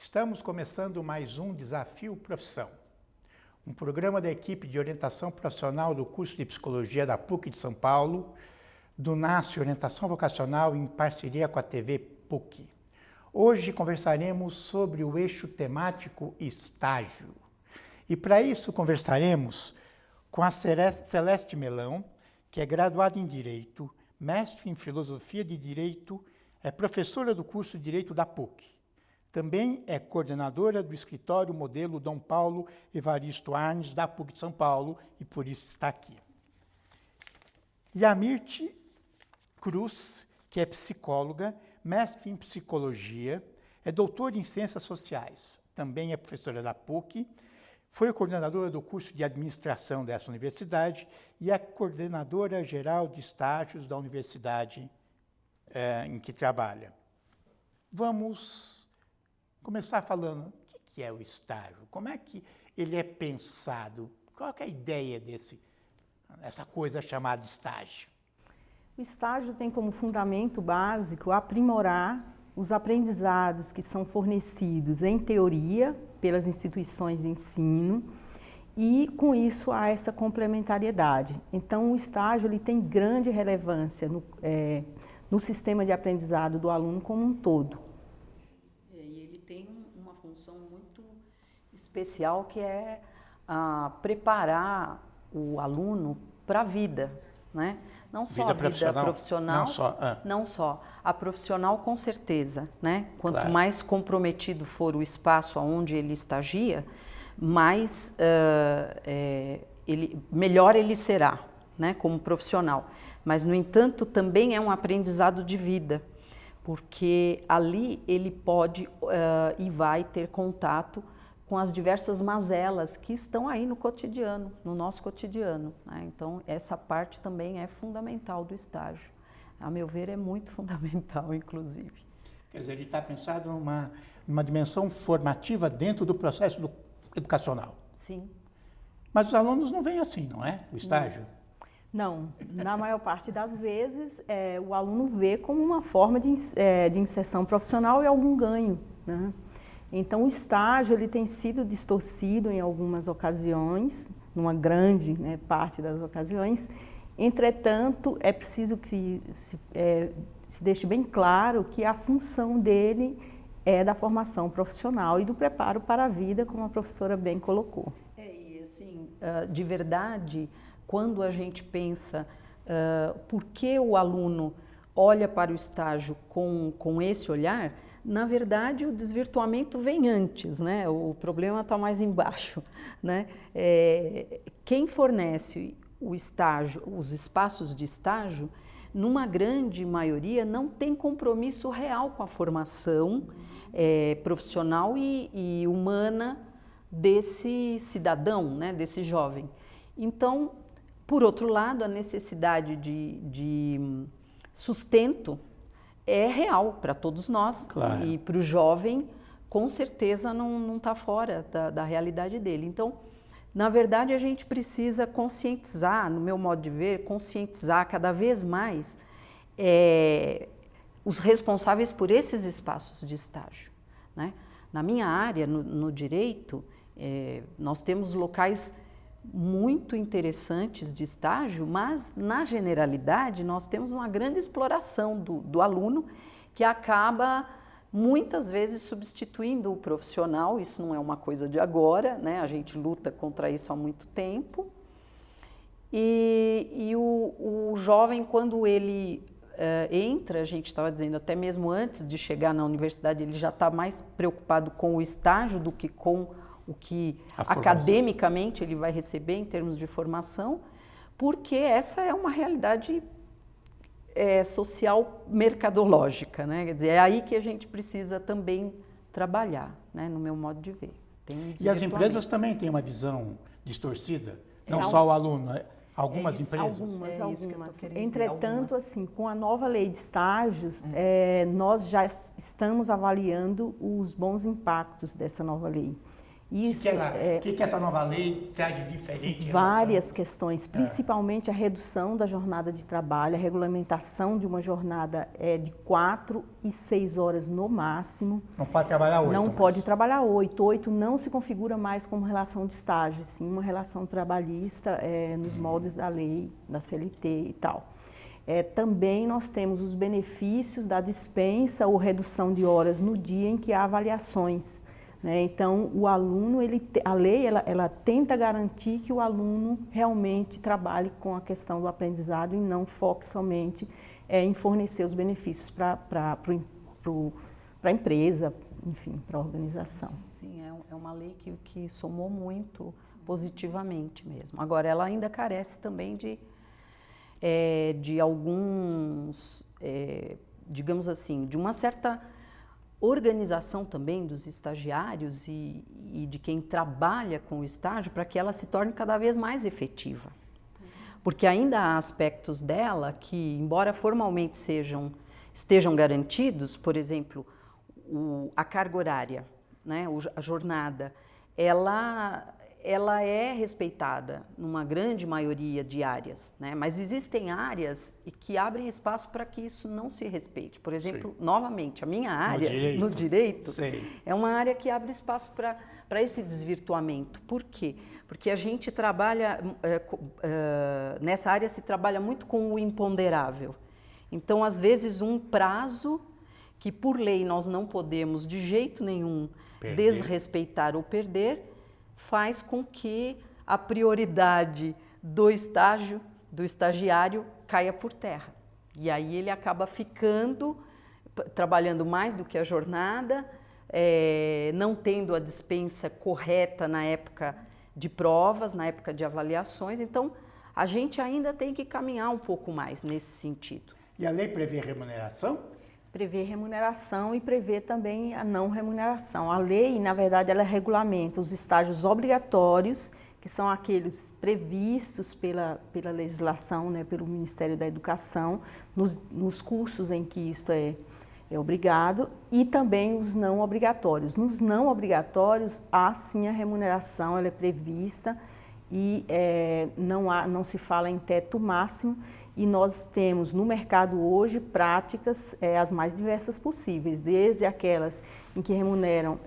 Estamos começando mais um Desafio Profissão, um programa da equipe de orientação profissional do curso de Psicologia da PUC de São Paulo, do NASCE Orientação Vocacional em parceria com a TV PUC. Hoje conversaremos sobre o eixo temático estágio. E para isso conversaremos com a Celeste Melão, que é graduada em Direito, mestre em Filosofia de Direito, é professora do curso de Direito da PUC. Também é coordenadora do escritório modelo Dom Paulo Evaristo Arnes, da PUC de São Paulo, e por isso está aqui. E a Mirte Cruz, que é psicóloga, mestre em Psicologia, é doutora em Ciências Sociais, também é professora da PUC, foi coordenadora do curso de Administração dessa universidade e é coordenadora geral de estágios da universidade em que trabalha. Vamos começar falando o que é o estágio, como é que ele é pensado, qual é a ideia dessa coisa chamada estágio? O estágio tem como fundamento básico aprimorar os aprendizados que são fornecidos em teoria pelas instituições de ensino e com isso há essa complementariedade. Então o estágio ele tem grande relevância no sistema de aprendizado do aluno como um todo. E ele tem uma função muito especial que é preparar o aluno para a vida, né? Não só a vida profissional, não só a profissional com certeza, né? Quanto claro. Mais comprometido for o espaço onde ele estagia, mais melhor ele será, né? Como profissional. Mas, no entanto, também é um aprendizado de vida, porque ali ele pode e vai ter contato com as diversas mazelas que estão aí no cotidiano, no nosso cotidiano, né? Então, essa parte também é fundamental do estágio. A meu ver, é muito fundamental, inclusive. Quer dizer, ele está pensado numa dimensão formativa dentro do processo educacional. Sim. Mas os alunos não veem assim, não é? O estágio? Não, na maior parte das vezes, o aluno vê como uma forma de inserção profissional e algum ganho, né? Então, o estágio ele tem sido distorcido em algumas ocasiões, numa grande parte das ocasiões. Entretanto, é preciso que se deixe bem claro que a função dele é da formação profissional e do preparo para a vida, como a professora bem colocou. E assim, de verdade, quando a gente pensa por que o aluno olha para o estágio com esse olhar, na verdade, o desvirtuamento vem antes, né? O problema está mais embaixo, né? Quem fornece o estágio, os espaços de estágio, numa grande maioria, não tem compromisso real com a formação profissional e humana desse cidadão, né? Desse jovem. Então, por outro lado, a necessidade de sustento é real para todos nós, claro. E para o jovem, com certeza, não está fora da realidade dele. Então, na verdade, a gente precisa conscientizar, no meu modo de ver, conscientizar cada vez mais os responsáveis por esses espaços de estágio, né? Na minha área, no direito, nós temos locais muito interessantes de estágio, mas na generalidade nós temos uma grande exploração do aluno que acaba muitas vezes substituindo o profissional. Isso não é uma coisa de agora, né? A gente luta contra isso há muito tempo e o jovem, quando ele entra, a gente estava dizendo até mesmo antes de chegar na universidade, ele já está mais preocupado com o estágio do que com o que academicamente ele vai receber em termos de formação, porque essa é uma realidade social mercadológica, né? Quer dizer, é aí que a gente precisa também trabalhar, né? No meu modo de ver. E as empresas também têm uma visão distorcida, não só o aluno, algumas empresas. Algumas. Entretanto, assim, com a nova lei de estágios, nós já estamos avaliando os bons impactos dessa nova lei. Isso, O que essa nova lei traz de diferente? Várias questões, principalmente a redução da jornada de trabalho, a regulamentação de uma jornada de 4 e 6 horas no máximo. Não pode trabalhar 8. Não pode trabalhar 8. 8 não se configura mais como relação de estágio, sim uma relação trabalhista nos moldes da lei, da CLT e tal. Também nós temos os benefícios da dispensa ou redução de horas no dia em que há avaliações. Então, o aluno, a lei, ela tenta garantir que o aluno realmente trabalhe com a questão do aprendizado e não foque somente em fornecer os benefícios para a empresa, enfim, para a organização. Sim, é uma lei que somou muito positivamente mesmo. Agora, ela ainda carece também de alguns, digamos assim, de uma certa organização também dos estagiários e de quem trabalha com o estágio para que ela se torne cada vez mais efetiva. Porque ainda há aspectos dela que, embora formalmente estejam garantidos, por exemplo, a carga horária, né, a jornada, ela é respeitada numa grande maioria de áreas, né? Mas existem áreas que abrem espaço para que isso não se respeite. Por exemplo, novamente, a minha área, no direito, é uma área que abre espaço para esse desvirtuamento. Por quê? Porque a gente trabalha, nessa área se trabalha muito com o imponderável. Então, às vezes, um prazo que por lei nós não podemos de jeito nenhum desrespeitar ou perder, faz com que a prioridade do estagiário caia por terra. E aí ele acaba trabalhando mais do que a jornada, não tendo a dispensa correta na época de provas, na época de avaliações. Então, a gente ainda tem que caminhar um pouco mais nesse sentido. E a lei prevê remuneração? Prevê remuneração e prevê também a não remuneração. A lei, na verdade, ela regulamenta os estágios obrigatórios, que são aqueles previstos pela legislação, né, pelo Ministério da Educação, nos cursos em que isto é obrigado, e também os não obrigatórios. Nos não obrigatórios, há sim a remuneração, ela é prevista e não se fala em teto máximo. E nós temos no mercado hoje práticas as mais diversas possíveis, desde aquelas em que remuneram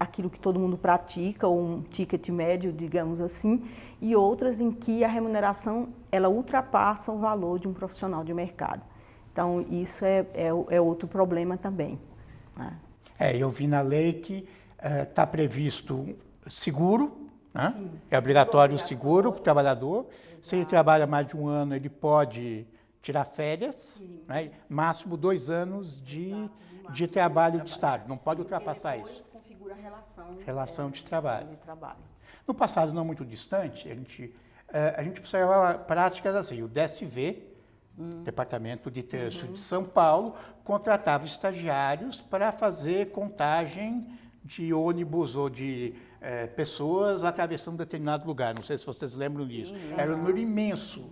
aquilo que todo mundo pratica, ou um ticket médio, digamos assim, e outras em que a remuneração ela ultrapassa o valor de um profissional de mercado. Então, isso é outro problema também, né? Eu vi na lei que está previsto seguro, né? Sim, é obrigatório o seguro para o trabalhador. Se ele trabalha mais de um ano, ele pode tirar férias, né? Máximo 2 anos de trabalho de estágio, não pode ultrapassar isso. Configura relação de trabalho. No passado não muito distante, a gente observava práticas assim, o DSV, Departamento de Trânsito de São Paulo, contratava estagiários para fazer contagem de ônibus ou de pessoas atravessando determinado lugar. Não sei se vocês lembram disso. Era um número imenso.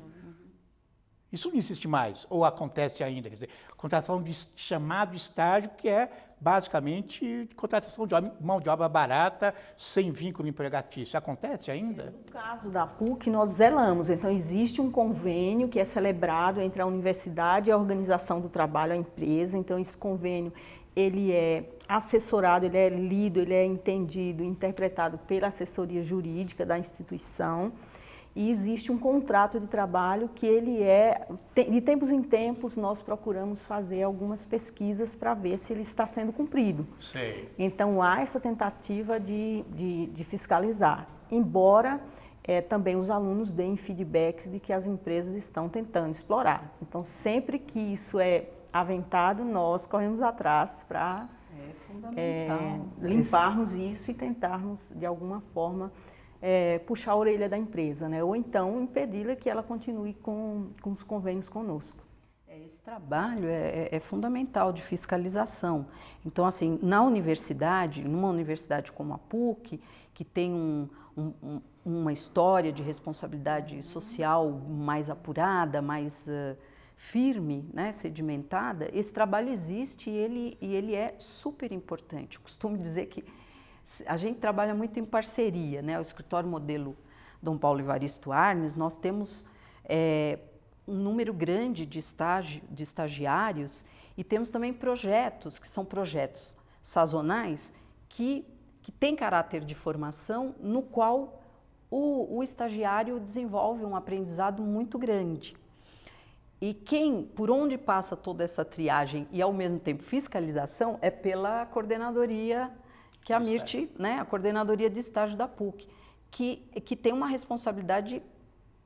Isso não existe mais, ou acontece ainda. Quer dizer, contratação de chamado estágio, que é basicamente contratação de mão de obra barata, sem vínculo empregatício. Acontece ainda? No caso da PUC, nós zelamos. Então, existe um convênio que é celebrado entre a universidade e a organização do trabalho, a empresa. Então, esse convênio ele é assessorado, ele é lido, ele é entendido, interpretado pela assessoria jurídica da instituição. E existe um contrato de trabalho que ele de tempos em tempos, nós procuramos fazer algumas pesquisas para ver se ele está sendo cumprido. Sei. Então, há essa tentativa de fiscalizar, embora também os alunos deem feedbacks de que as empresas estão tentando explorar. Então, sempre que isso é aventado, nós corremos atrás para limparmos isso e tentarmos, de alguma forma, puxar a orelha da empresa, né? Ou então impedi-la que ela continue com os convênios conosco. Esse trabalho é fundamental de fiscalização. Então, assim, numa universidade como a PUC, que tem uma história de responsabilidade social mais apurada, mais firme, né, sedimentada, esse trabalho existe e ele é super importante. Eu costumo dizer que a gente trabalha muito em parceria, né? O escritório modelo Dom Paulo Evaristo Arnes, nós temos um número grande de estagiários e temos também projetos, que são projetos sazonais, que têm caráter de formação, no qual o estagiário desenvolve um aprendizado muito grande. E por onde passa toda essa triagem e, ao mesmo tempo, fiscalização, é pela coordenadoria, que é a MIRT, né, a coordenadoria de estágio da PUC, que tem uma responsabilidade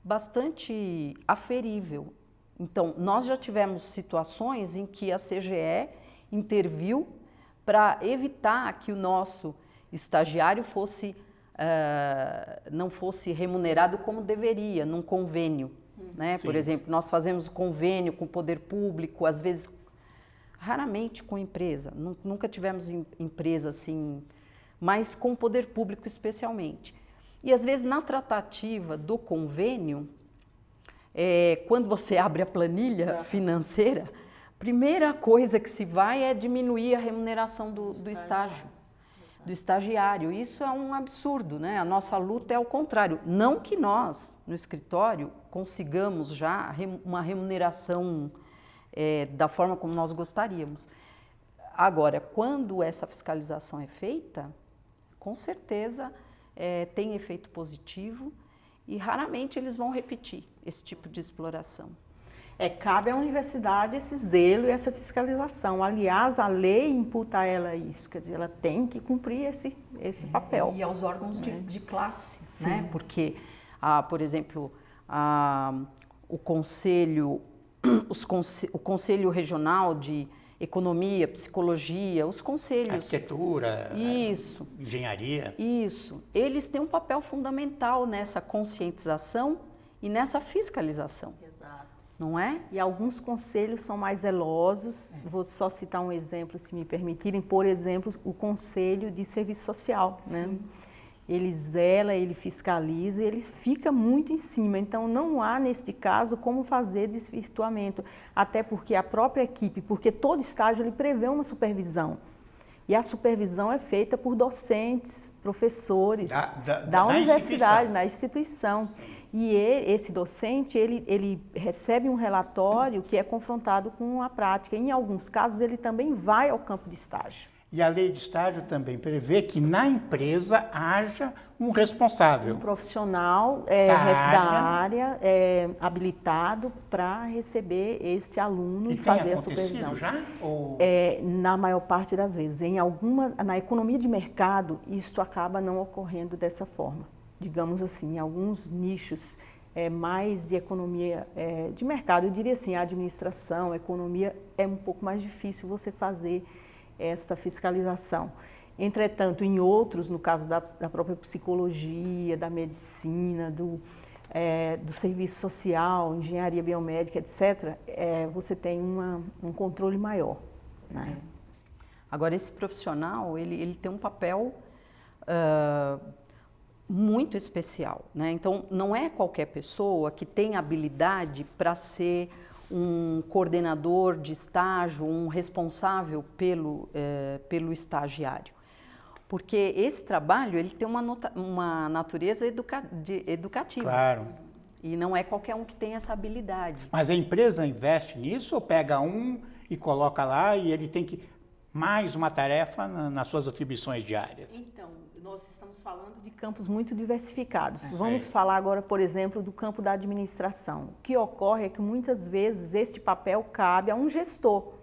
bastante aferível. Então, nós já tivemos situações em que a CGE interviu para evitar que o nosso estagiário não fosse remunerado como deveria, num convênio. Né? Por exemplo, nós fazemos convênio com o poder público, às vezes, raramente com empresa, nunca tivemos empresa assim, mas com o poder público especialmente. E às vezes na tratativa do convênio, quando você abre a planilha financeira, a primeira coisa que se vai é diminuir a remuneração do estágio, do estagiário. Isso é um absurdo, né? A nossa luta é ao contrário. Não que nós, no escritório, consigamos já uma remuneração da forma como nós gostaríamos. Agora, quando essa fiscalização é feita, com certeza tem efeito positivo e raramente eles vão repetir esse tipo de exploração. Cabe à universidade esse zelo e essa fiscalização. Aliás, a lei imputa a ela isso, quer dizer, ela tem que cumprir esse papel. E aos órgãos de classe, né? Porque, por exemplo, o Conselho Regional de Economia, Psicologia, os conselhos... Arquitetura, isso, engenharia. Isso. Eles têm um papel fundamental nessa conscientização e nessa fiscalização. Exato. Não é? E alguns conselhos são mais zelosos. Vou só citar um exemplo, se me permitirem. Por exemplo, o Conselho de Serviço Social, né? Ele zela, ele fiscaliza, ele fica muito em cima. Então, não há, neste caso, como fazer desvirtuamento. Até porque a própria equipe, porque todo estágio ele prevê uma supervisão. E a supervisão é feita por docentes, professores da universidade, na instituição. E esse docente, ele recebe um relatório que é confrontado com a prática. Em alguns casos, ele também vai ao campo de estágio. E a lei de estágio também prevê que na empresa haja um responsável. Um profissional da área habilitado para receber este aluno e fazer a supervisão. Já? Ou... Na maior parte das vezes. Na economia de mercado, isto acaba não ocorrendo dessa forma. Digamos assim, em alguns nichos mais de economia de mercado, eu diria assim, a administração, a economia, é um pouco mais difícil você fazer esta fiscalização. Entretanto, em outros, no caso da própria psicologia, da medicina, do serviço social, engenharia biomédica, etc., você tem um controle maior. Né? Agora, esse profissional, ele tem um papel muito especial, né? Então, não é qualquer pessoa que tem habilidade para ser um coordenador de estágio, um responsável pelo estagiário. Porque esse trabalho ele tem uma natureza educativa. Claro. E não é qualquer um que tem essa habilidade. Mas a empresa investe nisso ou pega um e coloca lá e ele tem que mais uma tarefa nas suas atribuições diárias? Então, nós estamos falando de campos muito diversificados. Vamos falar agora, por exemplo, do campo da administração. O que ocorre é que muitas vezes este papel cabe a um gestor,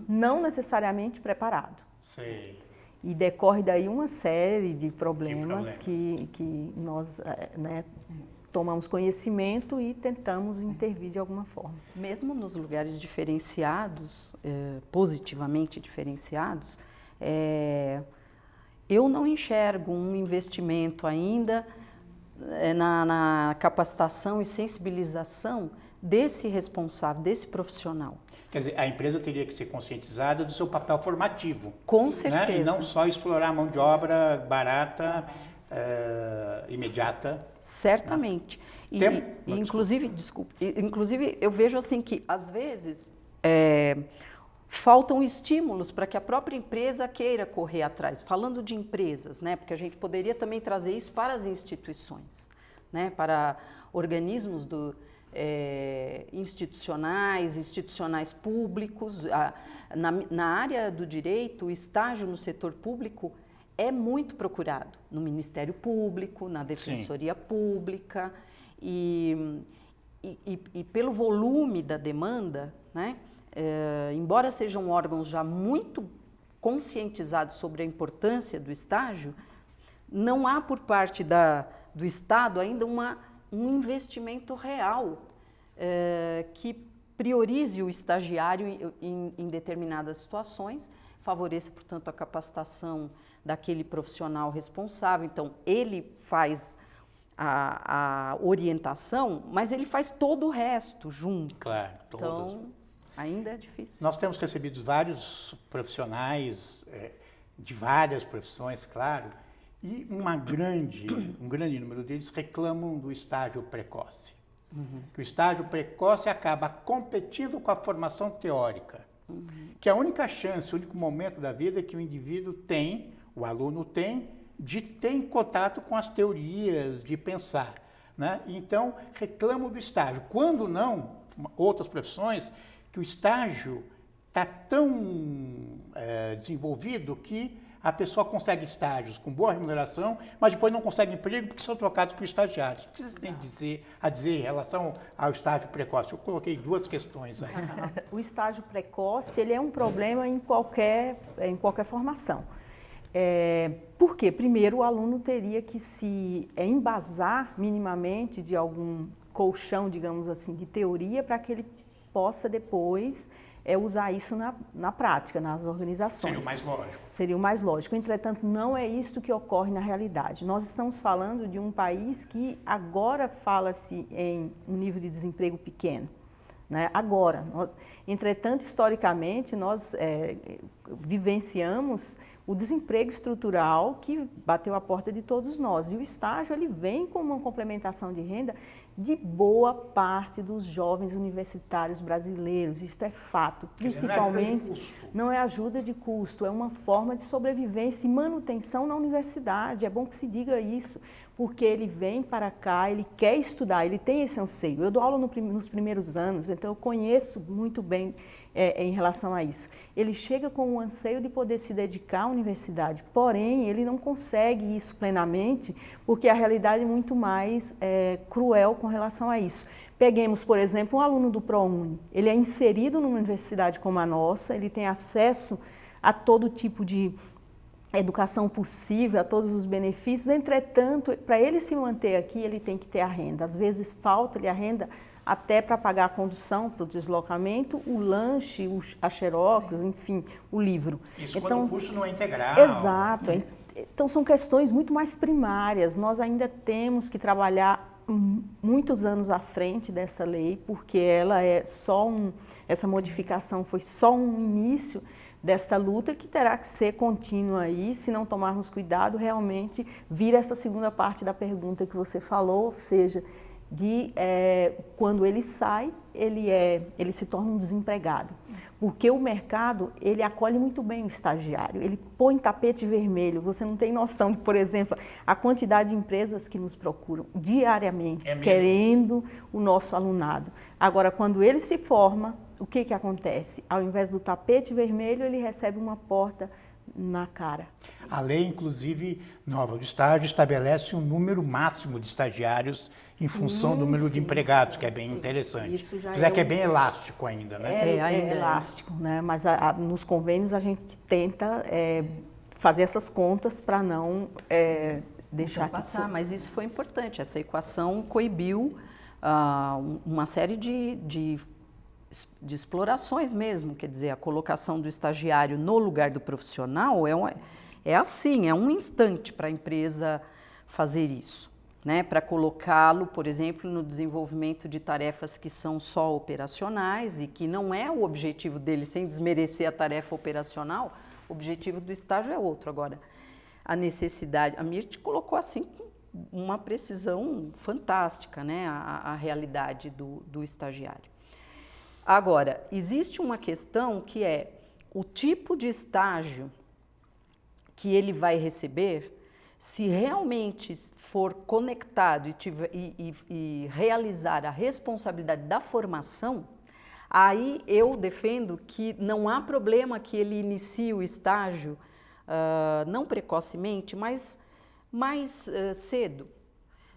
não necessariamente preparado. Sei. E decorre daí uma série de problemas que nós tomamos conhecimento e tentamos intervir de alguma forma. Mesmo nos lugares diferenciados, positivamente diferenciados, eu não enxergo um investimento ainda na capacitação e sensibilização desse responsável, desse profissional. Quer dizer, a empresa teria que ser conscientizada do seu papel formativo. Com certeza. Né? E não só explorar a mão de obra barata, imediata. Certamente. Inclusive, eu vejo assim que, às vezes, faltam estímulos para que a própria empresa queira correr atrás. Falando de empresas, né, porque a gente poderia também trazer isso para as instituições, né, para organismos institucionais públicos. Na área do direito, o estágio no setor público é muito procurado, no Ministério Público, na Defensoria Pública, e pelo volume da demanda, né, embora sejam órgãos já muito conscientizados sobre a importância do estágio, não há por parte do Estado ainda um investimento real que priorize o estagiário em determinadas situações, favoreça, portanto, a capacitação daquele profissional responsável. Então, ele faz a orientação, mas ele faz todo o resto junto. Claro, todas. Então, ainda é difícil. Nós temos recebido vários profissionais de várias profissões, claro, e um grande número deles reclamam do estágio precoce. Que o estágio precoce acaba competindo com a formação teórica, que é a única chance, o único momento da vida que o indivíduo tem, o aluno tem, de ter contato com as teorias, de pensar, né? Então, reclamam do estágio. Quando não, outras profissões, que o estágio está tão desenvolvido que a pessoa consegue estágios com boa remuneração, mas depois não consegue emprego porque são trocados por estagiários. O que você tem a dizer em relação ao estágio precoce? Eu coloquei duas questões aí. O estágio precoce, ele é um problema em qualquer formação. Por quê? Primeiro, o aluno teria que se embasar minimamente de algum colchão, digamos assim, de teoria, para que ele possa depois usar isso na prática, nas organizações. Seria o mais lógico. Seria o mais lógico. Entretanto, não é isso que ocorre na realidade. Nós estamos falando de um país que agora fala-se em um nível de desemprego pequeno. Né? Agora, entretanto, historicamente, nós vivenciamos o desemprego estrutural que bateu a porta de todos nós. E o estágio ele vem com uma complementação de renda de boa parte dos jovens universitários brasileiros. Isto é fato. Principalmente, não é ajuda de custo, é uma forma de sobrevivência e manutenção na universidade. É bom que se diga isso, porque ele vem para cá, ele quer estudar, ele tem esse anseio. Eu dou aula nos primeiros anos, então eu conheço muito bem em relação a isso. Ele chega com o anseio de poder se dedicar à universidade, porém, ele não consegue isso plenamente, porque a realidade é muito mais cruel com relação a isso. Peguemos, por exemplo, um aluno do ProUni. Ele é inserido numa universidade como a nossa, ele tem acesso a todo tipo de educação possível, a todos os benefícios. Entretanto, para ele se manter aqui, ele tem que ter a renda. Às vezes falta-lhe a renda até para pagar a condução, para o deslocamento, o lanche, a xerox, enfim, o livro. Isso então, quando o curso não é integral. Exato. Então, são questões muito mais primárias. Nós ainda temos que trabalhar muitos anos à frente dessa lei, porque ela essa modificação foi só um início desta luta que terá que ser contínua aí, se não tomarmos cuidado, realmente vir essa segunda parte da pergunta que você falou, ou seja, quando ele sai, ele se torna um desempregado. Porque o mercado, ele acolhe muito bem o estagiário, ele põe tapete vermelho. Você não tem noção de, por exemplo, a quantidade de empresas que nos procuram diariamente, querendo o nosso alunado. Agora, quando ele se forma, o que acontece? Ao invés do tapete vermelho, ele recebe uma porta na cara. A lei, inclusive, nova do estágio, estabelece um número máximo de estagiários em função do número de empregados, que é bem interessante. Isso já que é bem elástico ainda, né? É elástico, né? Mas nos convênios a gente tenta fazer essas contas para não deixar passar. Mas isso foi importante. Essa equação coibiu uma série de explorações mesmo, quer dizer, a colocação do estagiário no lugar do profissional é assim, é um instante para a empresa fazer isso, né? Para colocá-lo, por exemplo, no desenvolvimento de tarefas que são só operacionais e que não é o objetivo dele, sem desmerecer a tarefa operacional, o objetivo do estágio é outro. Agora, a necessidade, a Mirth colocou assim uma precisão fantástica, né? A realidade do estagiário. Agora, existe uma questão que é o tipo de estágio que ele vai receber, se realmente for conectado e realizar a responsabilidade da formação, aí eu defendo que não há problema que ele inicie o estágio, não precocemente, mas mais cedo,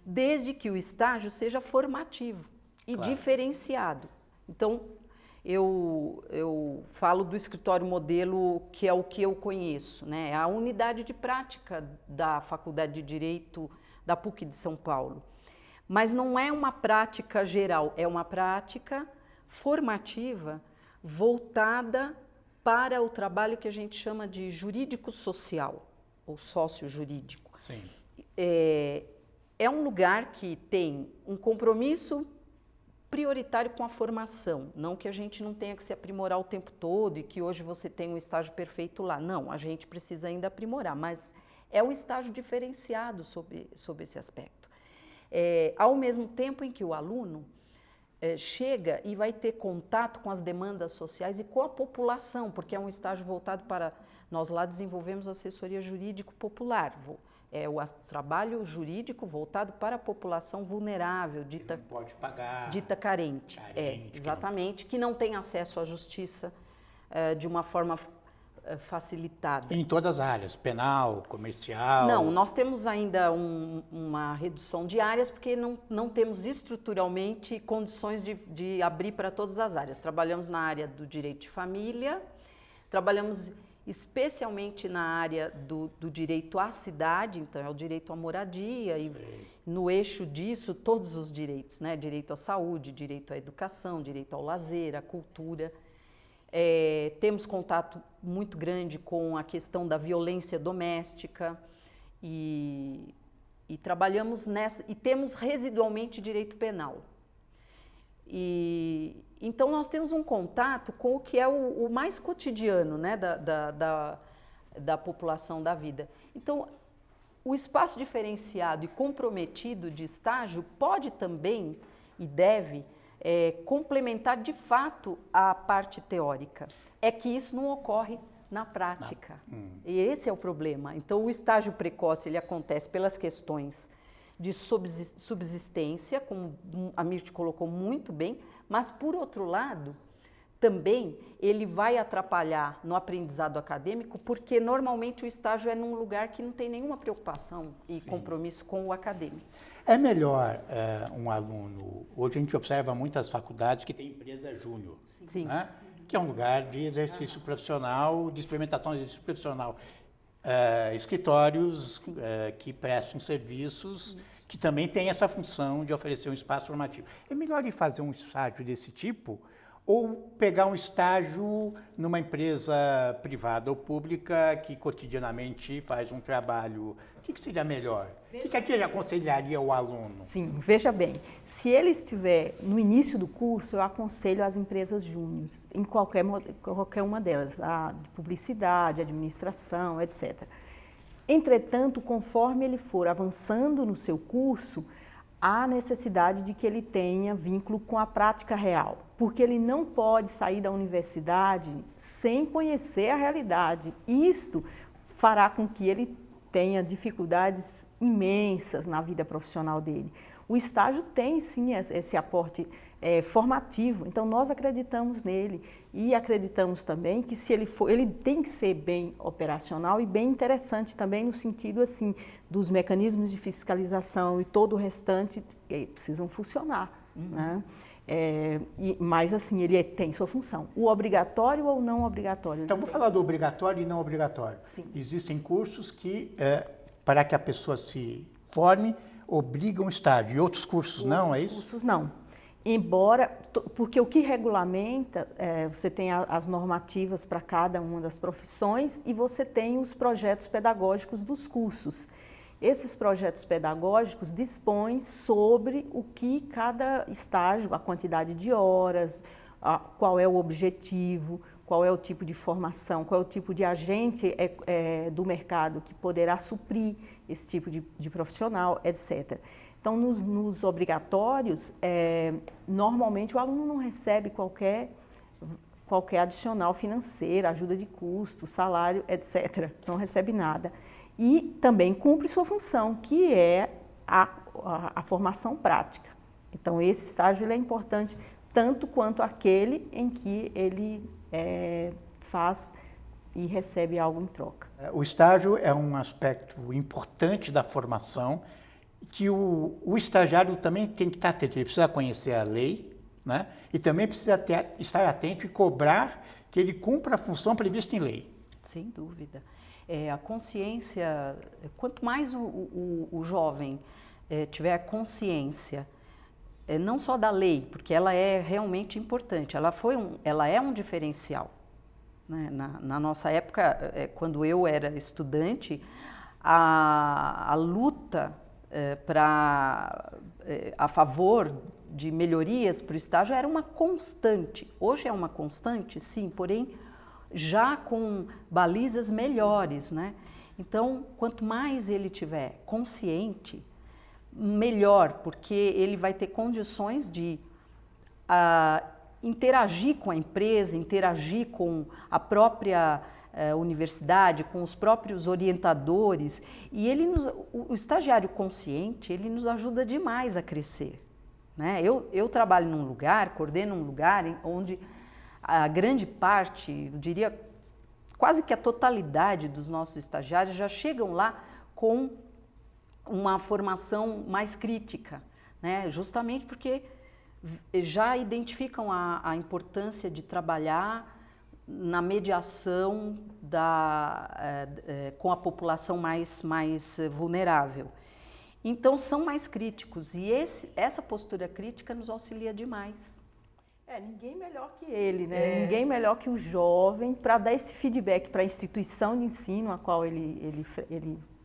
desde que o estágio seja formativo e diferenciado. Então, eu falo do escritório modelo, que é o que eu conheço, né? A unidade de prática da Faculdade de Direito da PUC de São Paulo. Mas não é uma prática geral, é uma prática formativa voltada para o trabalho que a gente chama de jurídico social ou sócio-jurídico. Sim. É um lugar que tem um compromisso prioritário com a formação, não que a gente não tenha que se aprimorar o tempo todo e que hoje você tem um estágio perfeito lá. Não, a gente precisa ainda aprimorar, mas é o estágio diferenciado sob esse aspecto. Ao mesmo tempo em que o aluno chega e vai ter contato com as demandas sociais e com a população, porque é um estágio voltado para... Nós lá desenvolvemos assessoria jurídico popular, é o trabalho jurídico voltado para a população vulnerável, dita, que não pode pagar, dita carente. Exatamente, que não tem acesso à justiça de uma forma facilitada. Em todas as áreas, penal, comercial... Não, nós temos ainda uma redução de áreas porque não temos estruturalmente condições de abrir para todas as áreas. Trabalhamos na área do direito de família, trabalhamos especialmente na área do direito à cidade, então é o direito à moradia, e no eixo disso todos os direitos, né? Direito à saúde, direito à educação, direito ao lazer, à cultura. Temos contato muito grande com a questão da violência doméstica e trabalhamos nessa, e temos residualmente direito penal. Então nós temos um contato com o que é o mais cotidiano, né, da população da vida. Então o espaço diferenciado e comprometido de estágio pode também e deve complementar de fato a parte teórica. É que isso não ocorre na prática. E esse é o problema. Então o estágio precoce ele acontece pelas questões de subsistência, como a Mirth colocou muito bem, mas por outro lado, também ele vai atrapalhar no aprendizado acadêmico, porque normalmente o estágio é num lugar que não tem nenhuma preocupação e compromisso com o acadêmico. É melhor um aluno... Hoje a gente observa muitas faculdades que têm empresa júnior, né? Que é um lugar de exercício profissional, de experimentação de exercício profissional. Escritórios que prestam serviços, que também têm essa função de oferecer um espaço formativo. É melhor ir fazer um estágio desse tipo ou pegar um estágio numa empresa privada ou pública que cotidianamente faz um trabalho? O que seria melhor? O que a gente aconselharia ao aluno? Sim, veja bem, se ele estiver no início do curso, eu aconselho as empresas júniores, em qualquer uma delas, a de publicidade, administração, etc. Entretanto, conforme ele for avançando no seu curso, há necessidade de que ele tenha vínculo com a prática real, porque ele não pode sair da universidade sem conhecer a realidade. Isto fará com que ele tenha dificuldades imensas na vida profissional dele. O estágio tem sim esse aporte formativo, então nós acreditamos nele e acreditamos também que se ele for, ele tem que ser bem operacional e bem interessante também no sentido assim dos mecanismos de fiscalização e todo o restante precisam funcionar, né? Mas assim, ele tem sua função. O obrigatório ou não obrigatório? Então, vou falar do obrigatório e não obrigatório. Sim. Existem cursos que, para que a pessoa se forme, obrigam o estágio. E outros cursos não, é isso? Outros cursos não. Embora, porque o que regulamenta, você tem as normativas para cada uma das profissões e você tem os projetos pedagógicos dos cursos. Esses projetos pedagógicos dispõem sobre o que cada estágio, a quantidade de horas, qual é o objetivo, qual é o tipo de formação, qual é o tipo de agente do mercado que poderá suprir esse tipo de profissional, etc. Então, nos obrigatórios, normalmente o aluno não recebe qualquer qualquer adicional financeiro, ajuda de custo, salário, etc. Não recebe nada. E também cumpre sua função, que é a formação prática. Então, esse estágio ele é importante tanto quanto aquele em que ele faz e recebe algo em troca. O estágio é um aspecto importante da formação, que o estagiário também tem que estar atento, ele precisa conhecer a lei, né? E também precisa estar atento e cobrar que ele cumpra a função prevista em lei. Sem dúvida. A consciência, quanto mais o jovem tiver consciência, não só da lei, porque ela é realmente importante, ela é um diferencial. Né? Na nossa época, quando eu era estudante, a luta a favor de melhorias para o estágio era uma constante. Hoje é uma constante, sim, porém já com balizas melhores, né? Então, quanto mais ele tiver consciente, melhor, porque ele vai ter condições de interagir com a empresa, interagir com a própria universidade, com os próprios orientadores, e o estagiário consciente, ele nos ajuda demais a crescer. Né? Eu trabalho num lugar, coordeno um lugar onde a grande parte, eu diria quase que a totalidade dos nossos estagiários já chegam lá com uma formação mais crítica, né? Justamente porque já identificam a importância de trabalhar na mediação com a população mais vulnerável. Então, são mais críticos e essa postura crítica nos auxilia demais. Ninguém melhor que ele, né? Ninguém melhor que o jovem para dar esse feedback para a instituição de ensino a qual ele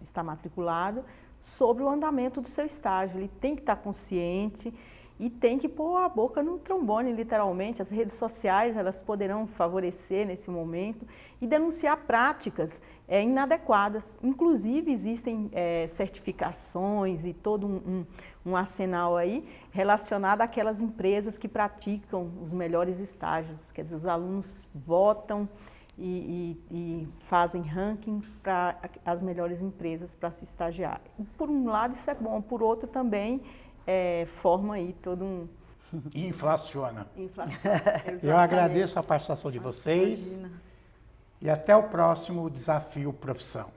está matriculado sobre o andamento do seu estágio. Ele tem que estar consciente e tem que pôr a boca no trombone, literalmente. As redes sociais, elas poderão favorecer nesse momento e denunciar práticas inadequadas. Inclusive, existem certificações e todo um arsenal aí relacionado àquelas empresas que praticam os melhores estágios. Quer dizer, os alunos votam e fazem rankings para as melhores empresas para se estagiar. Por um lado, isso é bom. Por outro, também forma aí todo um... Inflaciona. Exatamente. Eu agradeço a participação de vocês. Imagina. E até o próximo Desafio Profissão.